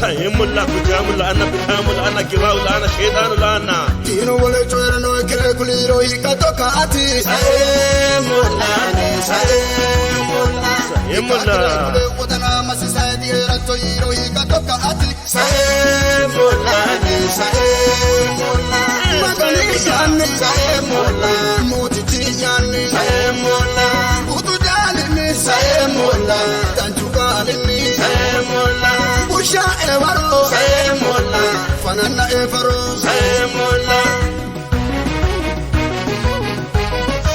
سايم الله كجام الله أنا بكام الله أنا كباو الله أنا شيطان الله أنا تينو ولا جوير نو كره كلي روي كتوكاتي سايم الله سايم الله سايم الله ودنا مسيسادي رتو روي كتوكاتي سايم الله سايم الله مغني شان سايم الله موتي جاني سايم الله ودو جالني سايم الله تنجو قالني سايم الله وشا ايوارو سايم الله فنانا ايفارو سايم الله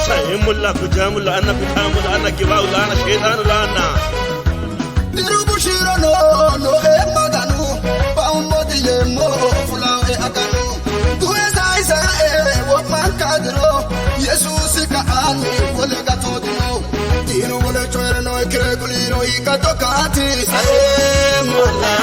سايم الله كجام الله أنا بكام الله أنا كباو الله أنا شيطان الله أنا ديرو بشيرو نو اي مغانو باومودي يمو فلاو اي اكانو دوي سايسا اي ومان كادرو يسوس كاني ولا كاتودو دينو ولا جوير نو كريغولي روي كاتوكاتي سايم الله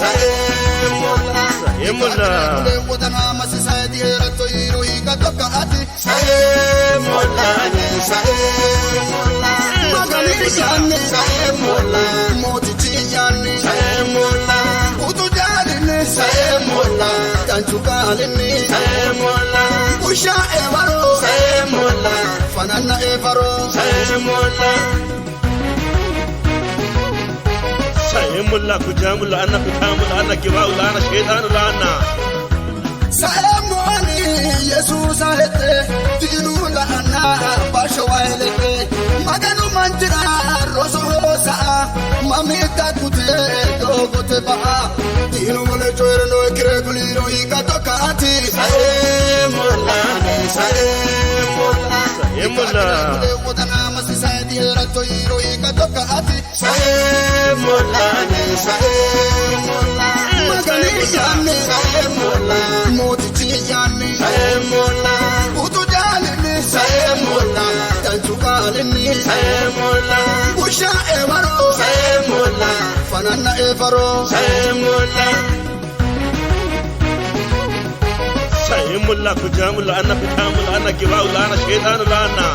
سايم الله سايم الله ودنا مسيسادي رتو روي كاتوكاتي سايم الله سايم الله مغاني شان سايم الله موتي جاني سايم الله ودو جالني سايم الله تنجو قالني سايم الله وشا ايوارو سايم الله فنانا ايفارو سايم الله سايم الله كجام الله أنا بكام الله أنا كباو الله أنا شيطان الله أنا سلاموني يسوع هته دينو لنا باشوالته مغنو منجرا روسوسا ماميتا كوتي دوغوتي با دينو ولا جوير نو كريغولي روي كاتوكاتي سايم الله سايم الله سايم الله ودنا مسيسادي رتو روي كاتوكاتي سايم الله سايم الله مغني شان سايم الله موتي جاني سايم الله ودو جالني سايم الله تنجو قالني سايم الله وشا ايوارو سايم الله فنانا ايفارو سايم الله سايم الله كجام الله أنا بكام الله أنا كباو الله أنا شيطان الله أنا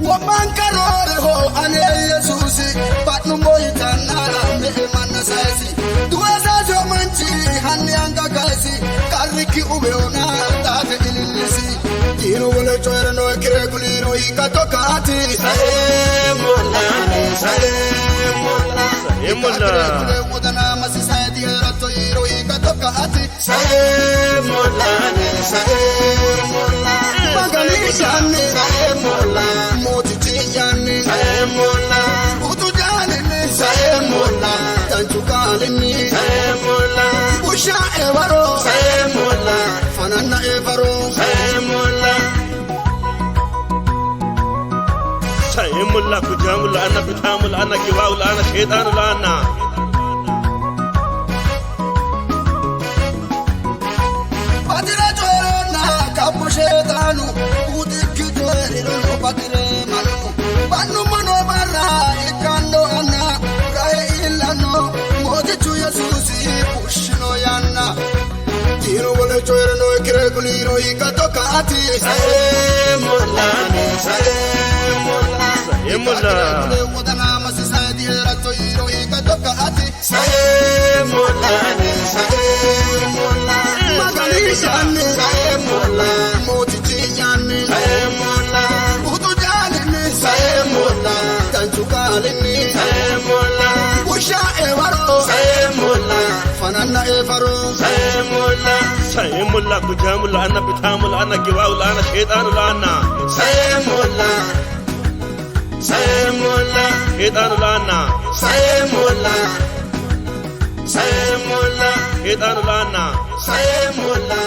ومن كرور هو أنا يسوسي باتنو مويتانا مهمان سايسي دوازا جومانشي هاني أنغا كايسي كاريكي أوبيونا تاتي إليسي دينو ولا جوير نو كريغولي روي كاتوكاتي سايم الله سايم الله سايم الله ودنا مسيسادي رتو روي كاتوكاتي سايم الله سايم الله مغني شان سايم الله موتي جاني سايم الله ودو جالني سايم الله تنجو قالني سايم الله وشا ايوارو سايم الله فنانا ايفارو سايم الله سايم الله كجام الله أنا بكام الله أنا كباو الله أنا شيطان الله أنا Patira joerona kapu shetanu udiki joerino patire manu banu mano bara ikando ana rae ilano modi chu yesusi pushino yanna tiro wala joerino kireguli roi katokati سايم الله سايم الله سايم الله ودنا masisadi rato roi katokati سايم الله سايم الله magani shani سايم الله modi chinyani سايم الله udu jalini سايم الله tanchu kalini سايم الله وشا ايوارو سايم الله فنانا ايفارو سايم الله سايم الله كجام الله أنا بكام الله أنا كباو الله أنا شيطان الله أنا سايم الله سايم الله شيطان الله أنا سايم الله سايم الله شيطان الله أنا سايم الله